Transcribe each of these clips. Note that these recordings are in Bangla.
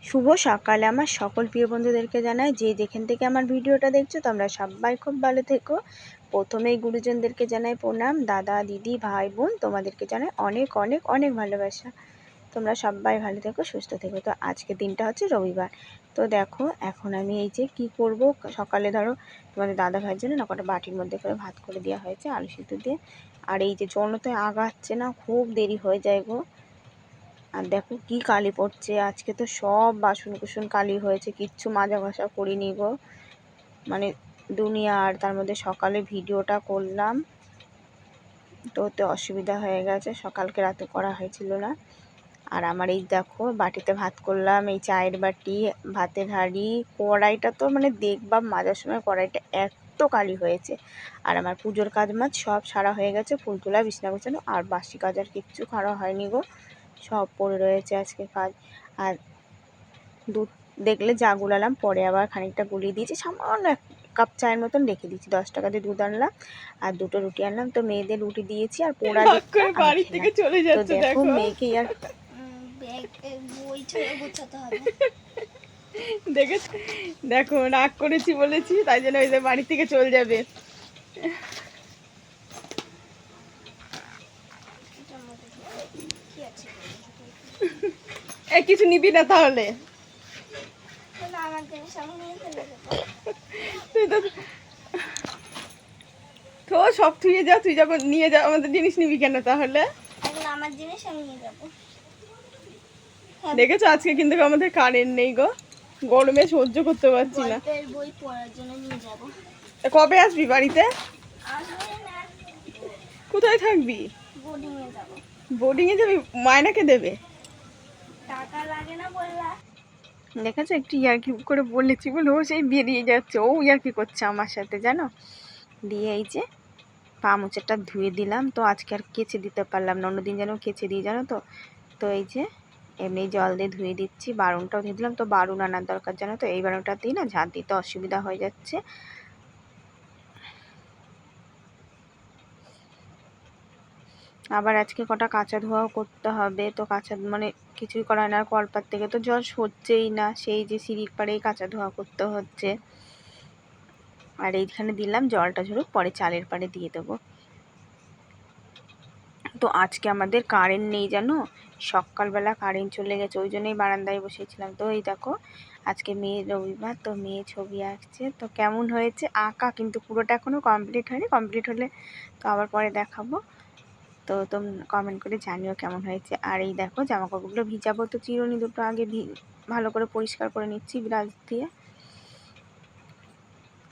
শুভ সকালে আমার সকল প্রিয় বন্ধুদেরকে জানাই যে যেখান থেকে আমার ভিডিওটা দেখছো তোমরা সবাই খুব ভালো থেকো। প্রথমেই গুরুজনদেরকে জানাই প্রণাম, দাদা দিদি ভাই বোন তোমাদেরকে জানাই অনেক অনেক অনেক ভালোবাসা। তোমরা সবাই ভালো থেকো, সুস্থ থেকো। তো আজকে দিনটা হচ্ছে রবিবার। তো দেখো এখন আমি এই যে কি করব, সকালে ধরো তোমাদের দাদা ভাইয়ের জন্য না কটা বাটির মধ্যে করে ভাত করে দেওয়া হয়েছে আলু সিদ্ধ দিয়ে। আর এই যে জনতে আগাচ্ছে না, খুব দেরি হয়ে যায় গো। আর দেখো কি কালি পড়ছে, আজকে তো সব বাসন কুসন কালি হয়েছে, কিচ্ছু মাজা ঘষা করিনি গো। মানে দুনিয়া। আর তার মধ্যে সকালে ভিডিওটা করলাম তো ওতে অসুবিধা হয়ে গেছে, সকালকে রাতে করা হয়েছিল না। আর আমার এই দেখো বাটিতে ভাত করলাম, এই চায়ের বাটি, ভাতের হাঁড়ি, কড়াইটা তো মানে দেখবা মাজার সময় কড়াইটা এত কালি হয়েছে। আর আমার পুজোর কাজ মাছ সব সারা হয়ে গেছে, ফুল তোলা, বিছনা গোছানো, আর বাসি কাজ আর কিচ্ছু করা হয়নি গো, সব পড়ে রয়েছে আজকে কাজ। আর দুধ দেখলে যা গুলালাম, পরে আবার খানিকটা গুলিয়ে দিয়েছি, সামান্য এক কাপ চায়ের মতন রেখে দিয়েছি। 10 টাকা দিয়ে দুধ আনলাম আর 2টো রুটি আনলাম, তো মেয়েদের রুটি দিয়েছি আর পোড়া বাড়ি থেকে চলে যাচ্ছে। দেখো মেয়েকে আর দেখো রাগ করেছি বলেছি, তাই জন্য ওই যে বাড়ি থেকে চলে যাবে। কিছু নিবি না তাহলে? তুই তো সব থুয়ে যা, তুই যখন নিয়ে যা আমাদের জিনিস নিবি কেন তাহলে? আমার জিনিস আমি নিয়ে যাবো। দেখেছো আজকে কিন্তু আমাদের কারেন্ট নেই গো, গরমে সহ্য করতে পারছি না। বই পড়ার জন্য নিয়ে যাবো। কবে আসবি বাড়িতে? কোথায় থাকবি? বোর্ডিং এ যাবো। বোর্ডিং এ যাবি? মায়নাকে দেবে? টাকা লাগে না বললা। দেখেছো একটু ইয়ার্কি করে বলেছি বলে ও সেই বেরিয়ে যাচ্ছে, ও ইয়ার্কি করছে আমার সাথে জানো। দিয়ে এই যে পা মোচাটা ধুয়ে দিলাম, তো আজকে আর কেচে দিতে পারলাম না, অন্যদিন যেন কেচে দিই জানো তো। তো এই যে এমনি জল দিয়ে ধুয়ে দিচ্ছি, বারুনটাও ধুয়ে দিলাম, তো বারুন আনার দরকার জানো তো, এই বারুনটাতেই না ঝাঁট দিতে অসুবিধা হয়ে যাচ্ছে। আবার আজকে কটা কাঁচা ধোয়াও করতে হবে, তো কাঁচা মানে কিছুই করা হয় না, আর কলপার থেকে তো জল সরছেই না, সেই যে সিঁড়ির পাড়েই কাঁচা ধোয়া করতে হচ্ছে। আর এইখানে দিলাম, জলটা ঝরুক পরে চালের পাড়ে দিয়ে দেবো। তো আজকে আমাদের কারেন্ট নেই জানো, সকালবেলা কারেন্ট চলে গেছে, ওই জন্যই বারান্দায় বসেছিলাম। তো এই দেখো আজকে মেয়ের রবিবার, তো মেয়ে ছবি আঁকছে, তো কেমন হয়েছে আঁকা কিন্তু পুরোটা এখনও কমপ্লিট হয়নি, কমপ্লিট হলে তো আবার পরে দেখাবো। তো তোমরা কমেন্ট করে জানিও কেমন হয়েছে। আর এই দেখো জামা কাপড়গুলো ভিজাবো, তো চিরুনি দুটো আগে ভালো করে পরিষ্কার করে নিচ্ছি ব্রাশ দিয়ে।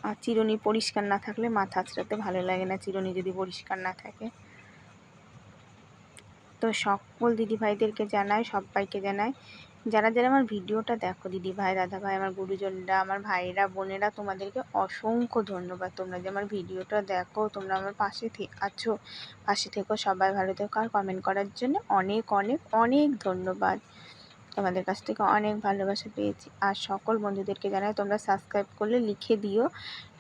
আর চিরুনি পরিষ্কার না থাকলে মাথা আঁচড়াতে ভালো লাগে না, চিরুনি যদি পরিষ্কার না থাকে। তো সকল দিদিভাইদেরকে জানাই, সবাইকে জানাই, যারা যারা আমার ভিডিওটা দেখো, দিদিভাই, দাদাভাই, আমার গুরুজনরা, আমার ভাইয়েরা, বোনেরা, তোমাদেরকে অসংখ্য ধন্যবাদ। তোমরা যে আমার ভিডিওটা দেখো, তোমরা আমার পাশে আছো, পাশে থেকো, সবাই ভালো থেকো। আর কমেন্ট করার জন্য অনেক অনেক অনেক ধন্যবাদ, তোমাদের কাছ থেকে অনেক ভালোবাসা পেয়েছি। আর সকল বন্ধুদেরকে জানাই তোমরা সাবস্ক্রাইব করলে লিখে দিও,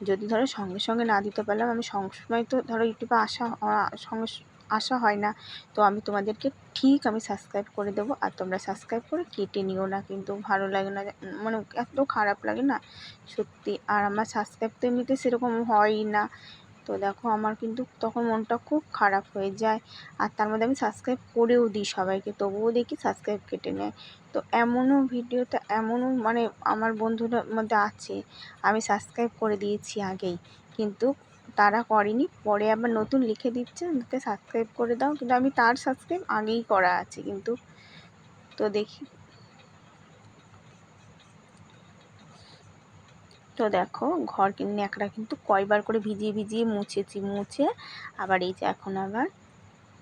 যদি ধরো সঙ্গে সঙ্গে না দিতে পারলাম, আমি সবসময় তো ধরো ইউটিউবে সঙ্গে আসা হয় না, তো আমি তোমাদেরকে ঠিক আমি সাবস্ক্রাইব করে দেবো। আর তোমরা সাবস্ক্রাইব করে কেটে নিও না, কিন্তু ভালো লাগে না, মানে এত খারাপ লাগে না সত্যি। আর আমার সাবস্ক্রাইব তো এমনিতে সেরকম হয়ই না, তো দেখো আমার কিন্তু তখন মনটা খুব খারাপ হয়ে যায়। আর তার মধ্যে আমি সাবস্ক্রাইব করেও দিই সবাইকে, তবুও দেখি সাবস্ক্রাইব কেটে নেয়। তো এমনও ভিডিওতে এমনও মানে আমার বন্ধুদের মধ্যে আছে, আমি সাবস্ক্রাইব করে দিয়েছি আগেই, কিন্তু তারা করেনি, পরে আবার নতুন লিখে দিচ্ছে আমাকে সাবস্ক্রাইব করে দাও, কিন্তু আমি তার সাবস্ক্রাইব আগেই করা আছে কিন্তু। তো দেখি, তো দেখো ঘর ন্যাকড়া কিন্তু কয়বার করে ভিজিয়ে ভিজিয়ে মুছে আবার এই যে এখন আবার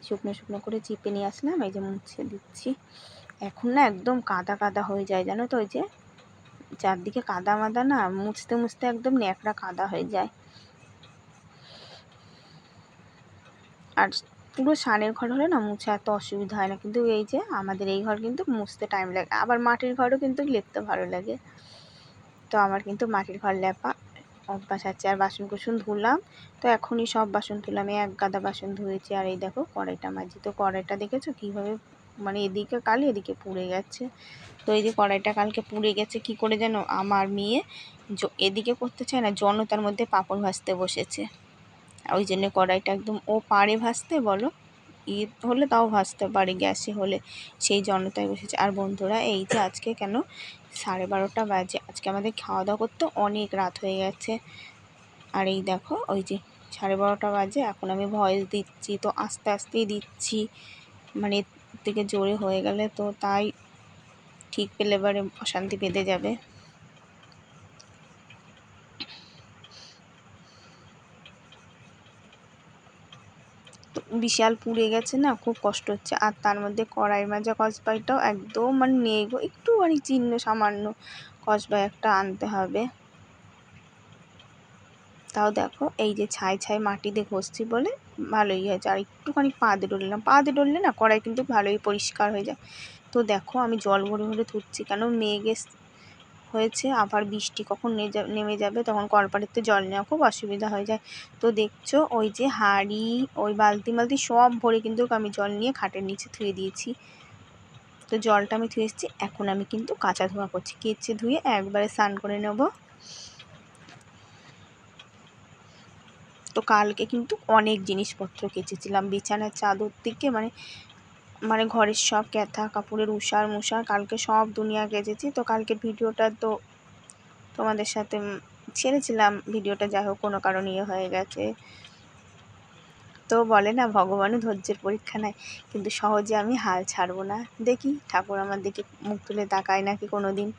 শুকনো শুকনো করে চিপে নিয়ে আসলাম, এই যে মুছে দিচ্ছি। এখন না একদম কাদা কাদা হয়ে যায় জানো তো, ওই যে চারদিকে কাদা মাদা না, মুছতে মুছতে একদম ন্যাকড়া কাদা হয়ে যায়। আর পুরো সানের ঘর হলে না মুছে এত অসুবিধা হয় না, কিন্তু এই যে আমাদের এই ঘর কিন্তু মুছতে টাইম লাগে। আবার মাটির ঘরও কিন্তু লেপতে ভালো লাগে, তো আমার কিন্তু মাটির ঘর লেপা অভ্যাস আছে। আর বাসন কুসন ধুলাম, তো এখনই সব বাসন ধুলাম, এক গাদা বাসন ধুয়েছি। আর এই দেখো কড়াইটা মাজি, তো কড়াইটা দেখেছো কীভাবে মানে এদিকে কালি এদিকে পুড়ে গেছে। তো এই যে কড়াইটা কালকে পুড়ে গেছে কি করে যেন, আমার মেয়ে এদিকে করতে চায় না, জনতার মধ্যে পাঁপড় ভাজতে বসেছে। ওই জন্য কড়াইটা একদম, ও পারে ভাজতে বলো, হলে তাও ভাজতে পারে, গ্যাসে হলে সেই জনতায় বসেছে। আর বন্ধুরা এই যে আজকে কেন 12:30 বাজে, আজকে আমাদের খাওয়া দাওয়া করতে অনেক রাত হয়ে গেছে। আর এই দেখো ওই যে 12:30 বাজে, এখন আমি ভয়েস দিচ্ছি তো আস্তে আস্তেই দিচ্ছি, মানে এর থেকে জোরে হয়ে গেলে তো তাই ঠিক পেলে এবারে অশান্তি বেঁধে যাবে। তো বিশাল পুড়ে গেছে না, খুব কষ্ট হচ্ছে। আর তার মধ্যে কড়াই মাজা কসবাইটাও একদম মানে নেই গো, একটু মানে চিহ্ন সামান্য কসবাই একটা আনতে হবে। তাও দেখো এই যে ছাই ছাই মাটি দিয়ে ঘষছি বলে ভালোই হয়েছে। আর একটুখানি পা দিয়ে ডললাম, পা দিয়ে ডললে না কড়াই কিন্তু ভালোই পরিষ্কার হয়ে যায়। তো দেখো আমি জল ভরে ভরে ধুচ্ছি, কেন মেঘ হয়েছে, আবার বৃষ্টি কখন নেমে যাবে, তখন কলপাড়েতে জল নেওয়া খুব অসুবিধা হয়ে যায়। তো দেখছো ওই যে হাঁড়ি, ওই বালতি মালতি সব ভরে কিন্তু আমি জল নিয়ে খাটের নিচে ধুয়ে দিয়েছি। তো জলটা আমি ধুয়ে এসেছি, এখন আমি কিন্তু কাঁচা ধোয়া করছি, কেচে ধুয়ে একবারে স্নান করে নেব। তো কালকে কিন্তু অনেক জিনিসপত্র কেচেছিলাম, বিছানার চাদর থেকে মানে মানে ঘরের সব ক্যাথা কাপড়ের উষার মুষার কালকে সব দুনিয়া কেচেছি। তো কালকের ভিডিওটা তো তোমাদের সাথে ছেড়েছিলাম, ভিডিওটা যাই হোক কোনো কারণে হয়ে গেছে। তো বলে না ভগবানও ধৈর্যের পরীক্ষা নেয়, কিন্তু সহজে আমি হাল ছাড়বো না। দেখি ঠাকুর আমার দিকে মুখ তুলে তাকায় নাকি কোনো দিন।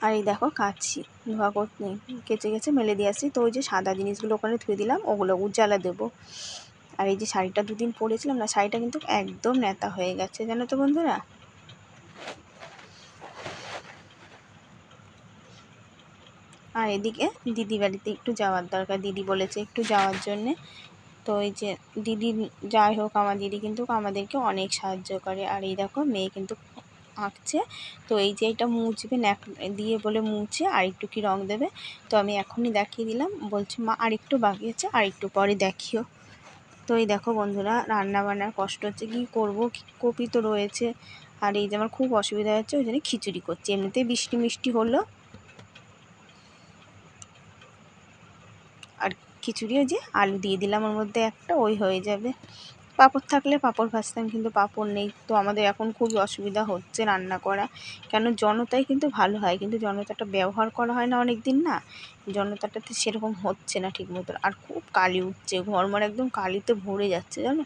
আর এই দেখো কাচ্ছি, ধোয়া করতে কেচে গেছে মেলে দিয়ে আসছি। তো ওই যে সাদা জিনিসগুলো ওখানে ধুয়ে দিলাম, ওগুলো উজালা দেবো। আর এই যে শাড়িটা দুদিন পরেছিলাম না, শাড়িটা কিন্তু একদম ন্যাতা হয়ে গেছে জানো তো বন্ধুরা। আর এদিকে দিদি বাড়িতে একটু যাওয়ার দরকার, দিদি বলেছে একটু যাওয়ার জন্যে। তো এই যে দিদি, যাই হোক আমার দিদি কিন্তু আমাদেরকে অনেক সাহায্য করে। আর এই দেখো মেয়ে কিন্তু আঁকছে। তো এই যে এটা মুছবে ন্যাক দিয়ে বলে মুছে আর একটু কি রং দেবে, তো আমি এখনই দেখিয়ে দিলাম। বলছি মা আর একটু বাকি আছে, আর একটু পরে দেখিও। তো এই দেখো বন্ধুরা রান্না বান্নার কষ্ট হচ্ছে, কি করব, কপি তো রয়েছে। আর এই যে আমার খুব অসুবিধা হচ্ছে, ওই জন্য খিচুড়ি করছি। এমনিতেই বৃষ্টি মিষ্টি হলো, আর খিচুড়ি ওই যে আলু দিয়ে দিলাম ওর মধ্যে একটা, ওই হয়ে যাবে। পাঁপড় থাকলে পাঁপড় ভাজতাম, কিন্তু পাঁপড় নেই। তো আমাদের এখন খুবই অসুবিধা হচ্ছে রান্না করা, কেন জনতাই কিন্তু ভালো হয়, কিন্তু জনতাটা ব্যবহার করা হয় না অনেক দিন না, জনতাটাতে সেরকম হচ্ছে না ঠিক মতো। আর খুব কালি উঠছে, ঘর মর একদম কালিতে ভরে যাচ্ছে জানো।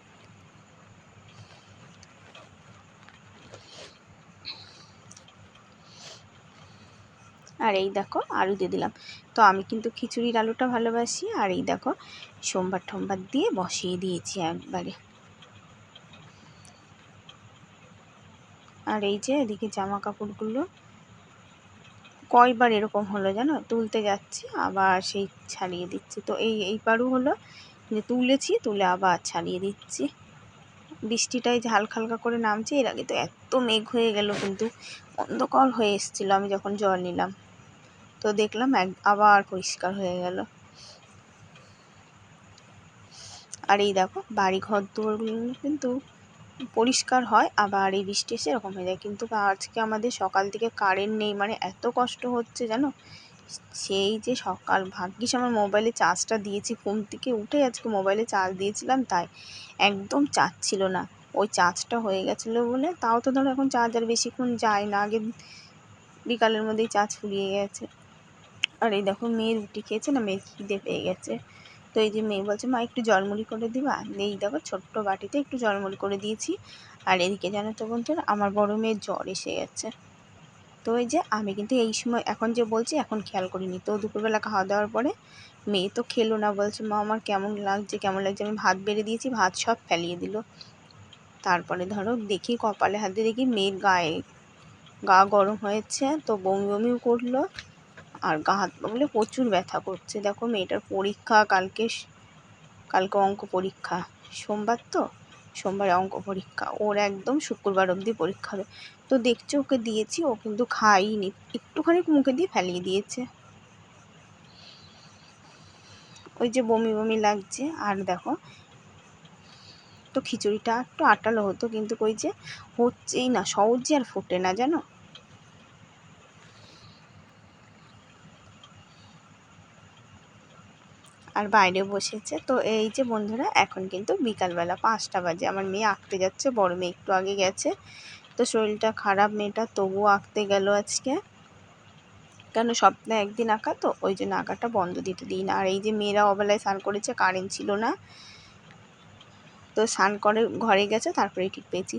আর এই দেখো আলু দিয়ে দিলাম। তো আমি কিন্তু খিচুড়ির আলুটা ভালোবাসি। আর এই দেখো সোমবার ঠোমবার দিয়ে বসিয়ে দিয়েছি একবারে। আর এই যে এদিকে জামা কাপড়গুলো কয়বার এরকম হলো জানো, তুলতে যাচ্ছি আবার সেই ছাড়িয়ে দিচ্ছি। তো এইবারও হলো যে তুলেছি, তুলে আবার ছাড়িয়ে দিচ্ছি। বৃষ্টিটাই যে হালকা হালকা করে নামছে, এর আগে তো এত মেঘ হয়ে গেল, কিন্তু অন্ধকার হয়ে এসেছিলো আমি যখন জল নিলাম। তো দেখলাম আবার পরিষ্কার হয়ে গেল। আর এই দেখো বাড়ি ঘর দুয়ারগুলো কিন্তু পরিষ্কার হয়, আবার এই বৃষ্টি এসে এরকম হয়ে যায়। কিন্তু আজকে আমাদের সকাল থেকে কারেন্ট নেই, মানে এত কষ্ট হচ্ছে জানো। সেই যে সকাল, ভাগ্যিস আমার মোবাইলে চার্জটা দিয়েছি, ঘুম থেকে উঠে আজকে মোবাইলে চার্জ দিয়েছিলাম, তাই একদম চার্জ ছিল না। ওই চার্জটা হয়ে গেছিলো বলে, তাও তো ধরো এখন চার্জ আর বেশিক্ষণ যায় না, আগে বিকালের মধ্যেই চার্জ ফুরিয়ে গেছে। আর এই দেখো মেয়ে রুটি খেয়েছে না, মেয়ের খিদে পেয়ে গেছে। তো এই যে মেয়ে বলছে মা একটু জলমুড়ি করে দিবা, এই দেখো ছোট্ট বাটিতে একটু জলমুড়ি করে দিয়েছি। আর এদিকে জানো তো বন্ধুরা আমার বড় মেয়ের জ্বর এসে গেছে। তো এই যে আমি কিন্তু এই সময় এখন যে বলছি এখন খেয়াল করিনি। তো দুপুরবেলা খাওয়া দাওয়ার পরে মেয়ে তো খেলো না, বলছে মা আমার কেমন লাগছে কেমন লাগছে, আমি ভাত বেড়ে দিয়েছি, ভাত সব ফেলিয়ে দিল। তারপরে ধরো দেখি কপালে হাত দিয়ে দেখি মেয়ের গা গরম হয়েছে, তো বমি বমিও করলো, আর গা হাত পা গুলো প্রচুর ব্যথা করছে। দেখো মেয়েটার পরীক্ষা কালকে, কালকে অঙ্ক পরীক্ষা, সোমবার তো, সোমবারে অঙ্ক পরীক্ষা ওর, একদম শুক্রবার অবধি পরীক্ষা হবে। তো দেখছো ওকে দিয়েছি, ও কিন্তু খাইনি, একটুখানি মুখে দিয়ে ফেলিয়ে দিয়েছে। ওই যে বমি বমি লাগছে। আর দেখো, তো খিচুড়িটা একটু আটালো হতো, কিন্তু ওই যে হচ্ছেই না, সহজে আর ফোটে না জানো। আর বাইরে বসেছে। তো এই যে বন্ধুরা, এখন কিন্তু বিকালবেলা 5টা বাজে। আমার মেয়ে আঁকতে যাচ্ছে, বড় মেয়ে একটু আগে গেছে। তো শরীরটা খারাপ মেয়েটা, তবুও আঁকতে গেল আজকে। কেন, সপ্তাহে একদিন আঁকা তো, ওই জন্য আঁকাটা বন্ধ দিতে দিই না। আর এই যে মেয়েরা অবেলায় স্নান করেছে, কারেন্ট ছিল না, তো স্নান করে ঘরে গেছে, তারপরে ঠিক পেয়েছি।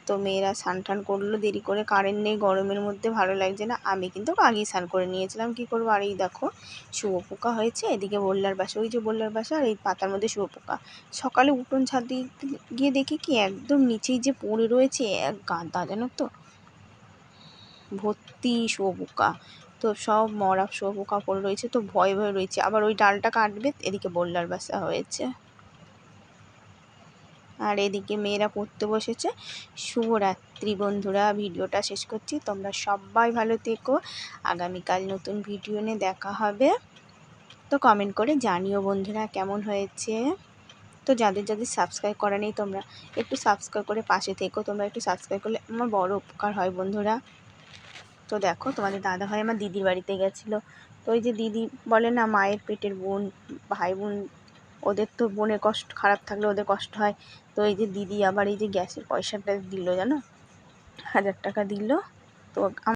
তো মেয়েরা স্নান টান করলো দেরি করে, কারেন্ট নেই, গরমের মধ্যে ভালো লাগছে না। আমি কিন্তু আগেই স্নান করে নিয়েছিলাম, কি করবো। আর এই দেখো শুয়োপোকা হয়েছে এদিকে বললার বাসা, ওই যে বললার বাসা, আর এই পাতার মধ্যে শুয়োপোকা। সকালে উঠোন ছাদ দিয়ে গিয়ে দেখি কি একদম নিচেই যে পড়ে রয়েছে এক গাদা, জানো তো, ভর্তি শুয়োপোকা। তো সব মরা শুয়োপোকা পড়ে রয়েছে, তো ভয় ভয় রয়েছে। আবার ওই ডালটা কাটবে, এদিকে বললার বাসা হয়েছে। আর এদিকে মেয়েরা পড়তে বসেছে। শুভরাত্রি বন্ধুরা, ভিডিওটা শেষ করছি। তোমরা সবাই ভালো থেকো, আগামীকাল নতুন ভিডিও নিয়ে দেখা হবে। তো কমেন্ট করে জানিও বন্ধুরা কেমন হয়েছে। তো যাদের যাদের সাবস্ক্রাইব করা নেই, তোমরা একটু সাবস্ক্রাইব করে পাশে থেকো। তোমরা একটু সাবস্ক্রাইব করলে আমার বড় উপকার হয় বন্ধুরা। তো দেখো, তোমাদের দাদা ভাই আমার দিদির বাড়িতে গেছিলো। তো ওই যে দিদি বলে না, মায়ের পেটের বোন, ভাই বোন, ওদের তো বোনের কষ্ট, খারাপ থাকলে ওদের কষ্ট হয়। তো এই যে দিদি আবার এই যে গ্যাসের পয়সাটা দিল জানো, 1000 টাকা দিল। তো